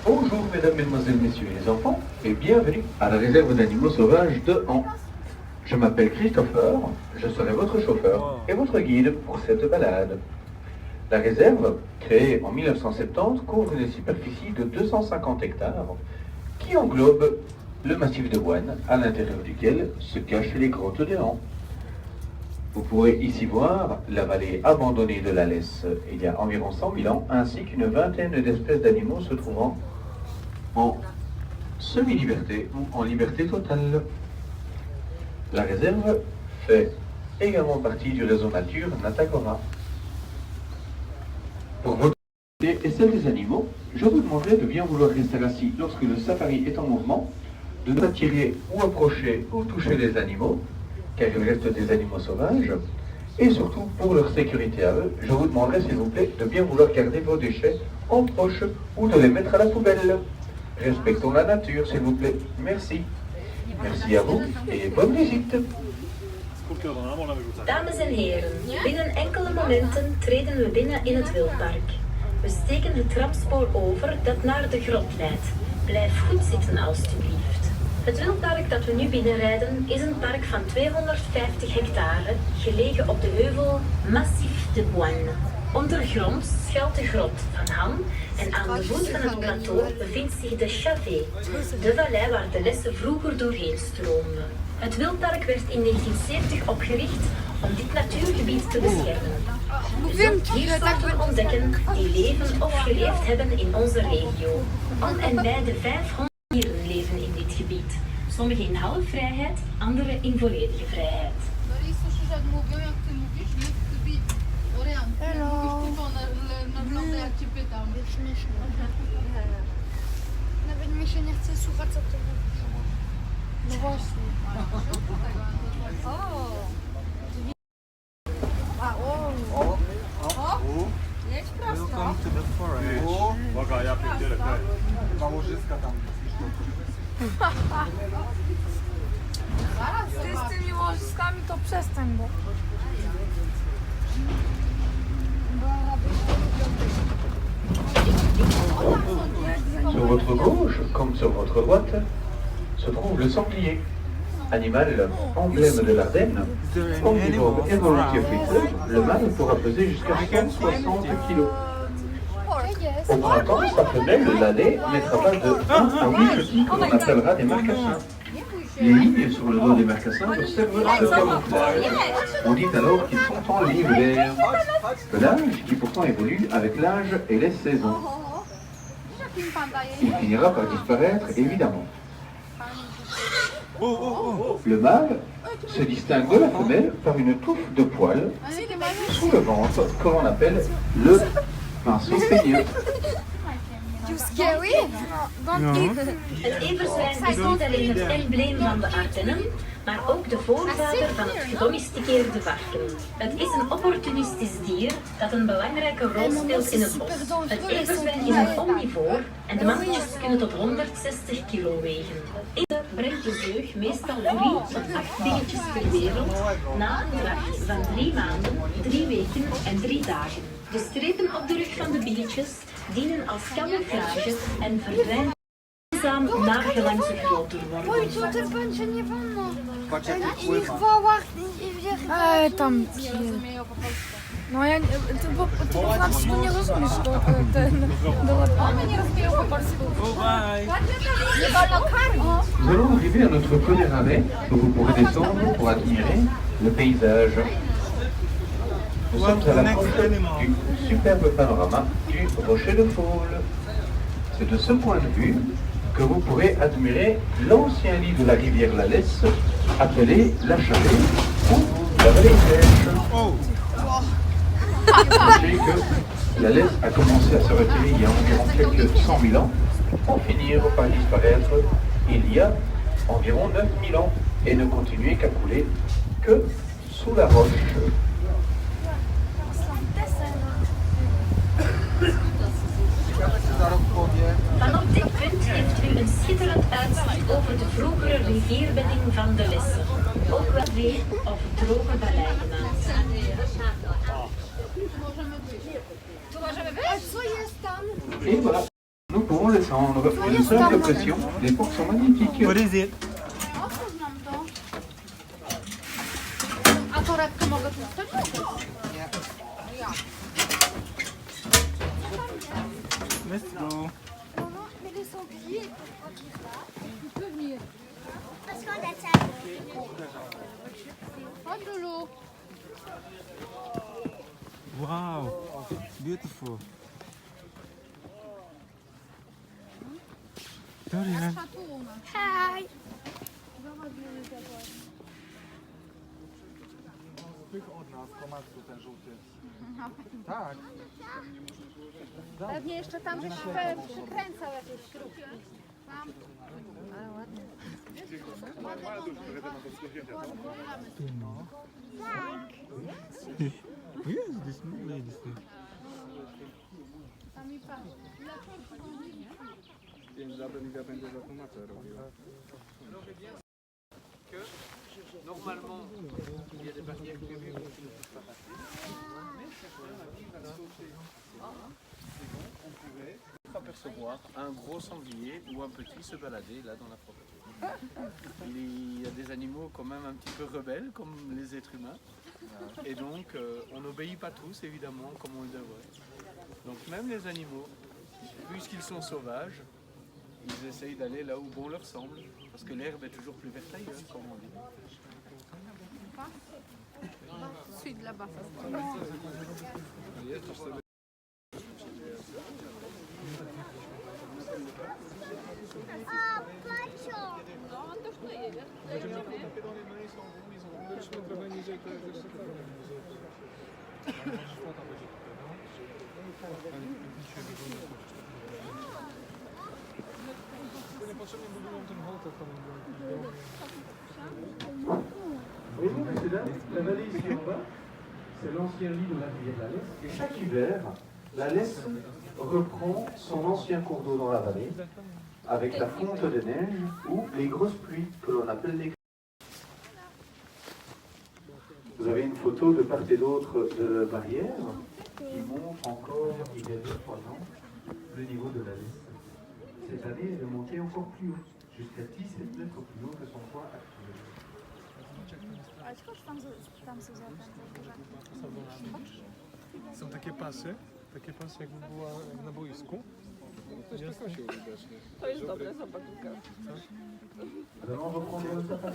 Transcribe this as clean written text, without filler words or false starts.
Bonjour mesdames, mesdemoiselles, messieurs les enfants et bienvenue à la réserve d'animaux sauvages de Han. Je m'appelle Christopher, je serai votre chauffeur et votre guide pour cette balade. La réserve, créée en 1970, couvre une superficie de 250 hectares qui englobe le massif de Boine, à l'intérieur duquel se cachent les grottes de Han. Vous pourrez ici voir la vallée abandonnée de la Lesse il y a environ 100 000 ans, ainsi qu'une vingtaine d'espèces d'animaux se trouvant en semi-liberté ou en liberté totale. La réserve fait également partie du réseau nature Natagora. Pour votre sécurité et celle des animaux, je vous demanderai de bien vouloir rester assis lorsque le safari est en mouvement, de ne pas tirer ou approcher ou toucher les animaux, car il reste des animaux sauvages, et surtout pour leur sécurité à eux, je vous demanderai s'il vous plaît de bien vouloir garder vos déchets en poche ou de les mettre à la poubelle. Respectons la nature s'il vous plaît. Merci. Merci à vous et bonne visite. Dames en heren, binnen enkele momenten treden we binnen in het wildpark. We steken het tramspoor over dat naar de grot leidt. Blijf goed zitten alstublieft. Het wildpark dat we nu binnenrijden is een park van 250 hectare, gelegen op de heuvel Massif de Boine. Ondergronds schuilt de grot van Han en aan de voet van het plateau bevindt zich de Chavet, de vallei waar de Lesse vroeger doorheen stroomde. Het wildpark werd in 1970 opgericht om dit natuurgebied te beschermen. Hier soorten we ontdekken die leven of geleefd hebben in onze regio. Om en bij de 500 dieren leven in dit gebied. Sommige in halve vrijheid, andere in volledige vrijheid. Nawet mi się nie chce słuchać, co to mówi. No właśnie. Jedź prosto. Welcome to the forest. Uwaga, ja pierdzielę, chyba łożyska tam. Ty z tymi łożyskami to przestań, bo... Sur votre gauche, comme sur votre droite, se trouve le sanglier, animal emblème de l'Ardenne. Omnivore et volontiers le mâle pourra peser jusqu'à 160 kg. Au printemps, sa femelle, la lait, mettra pas de 1 à 8 petits que l'on appellera des marcassins. Les lignes sur le dos des marcassins leur servent de camouflage. On dit alors qu'ils sont en l'hiver. Pelage qui pourtant évolue avec l'âge et les saisons. Il finira par disparaître, évidemment. Le mâle se distingue de la femelle par une touffe de poils sous le ventre que l'on appelle le pinceau peigneux. Scary? Het everzwijn is niet alleen het embleem van de Ardennen, maar ook de voorvader van het gedomesticeerde varken. Het is een opportunistisch dier dat een belangrijke rol speelt in het bos. Het everzwijn is een omnivoor en de mannetjes kunnen tot 160 kilo wegen. Ieder brengt de zeug meestal 3 tot 8 dingetjes per wereld na een dracht van 3 maanden, 3 weken en 3 dagen. De strepen op de rug van de biggetjes dienen als camouflage en verdwijnen langzaam naargelang ze groter worden. Oj, co ty będzie nie wolno. Ich wołach, tam. No ja, ty po francusku nie rozumiesz ten One nie rozumieją po polsku. Nie wolno karmić. Nous allons arriver à notre premier arrêt où vous pourrez descendre pour admirer le paysage. Nous sommes à l'approche du superbe panorama du Rocher de Faules. C'est de ce point de vue que vous pourrez admirer l'ancien lit de la rivière La Lesse, appelé la Chalet ou la Vallée Sèche. Sachez que la Lesse a commencé à se retirer il y a environ quelques 100 000 ans pour finir par disparaître il y a environ 9 000 ans et ne continuer qu'à couler que sous la roche. Vanop dit punt heeft u een schitterend uitzicht over de vroegere rivierbedding van de Lesse, ook wel weer of droge vallei genaamd. Tu możemy być? A co jest tam? Et voilà, nous pouvons descendre. Sans une simple pression, les porcs sont magnifiques. What is it? Otwórz nam to. A torebkę mogę tu wstawić? Let's go. Mais les sont pliés. Tu peux venir. Chodź, Lulu. Wow, beautiful. Dorian. Szatuna. Hej! Tych od nas, komatku ten żółty. Tak. Pewnie jeszcze tam żeś przykręcał jakieś śrubki. Tam. Ale ładnie. Jest, this ladies. Tam i patrz. Liga będzie za tłumaczę robiła. Normalement, il y a des barrières prévues pour qu'ils ne puissent pas passer. On pouvait apercevoir un gros sanglier ou un petit se balader là dans la forêt. Il y a des animaux quand même un petit peu rebelles comme les êtres humains. Et donc on n'obéit pas tous évidemment comme on le devrait. Donc même les animaux, puisqu'ils sont sauvages, ils essayent d'aller là où bon leur semble. Parce que l'herbe est toujours plus verte ailleurs, comme on dit. Celui de là-bas. Voyez-vous, messieurs, dames, la vallée ici en bas, c'est l'ancien lit de la rivière La Lesse. Et chaque hiver, la Lesse reprend son ancien cours d'eau dans la vallée, avec la fonte des neiges ou les grosses pluies que l'on appelle les. Vous avez une photo de part et d'autre de la barrière qui montre encore, il y a 2-3 ans, le niveau de la Lesse. Cette année, elle est montée encore plus haut, jusqu'à 17 mètres plus haut que son point actuel. Ale skąd tam są Są takie pasy jakby była jak na boisku. To jest dobre, zobacz. Alors on reprend le sapin.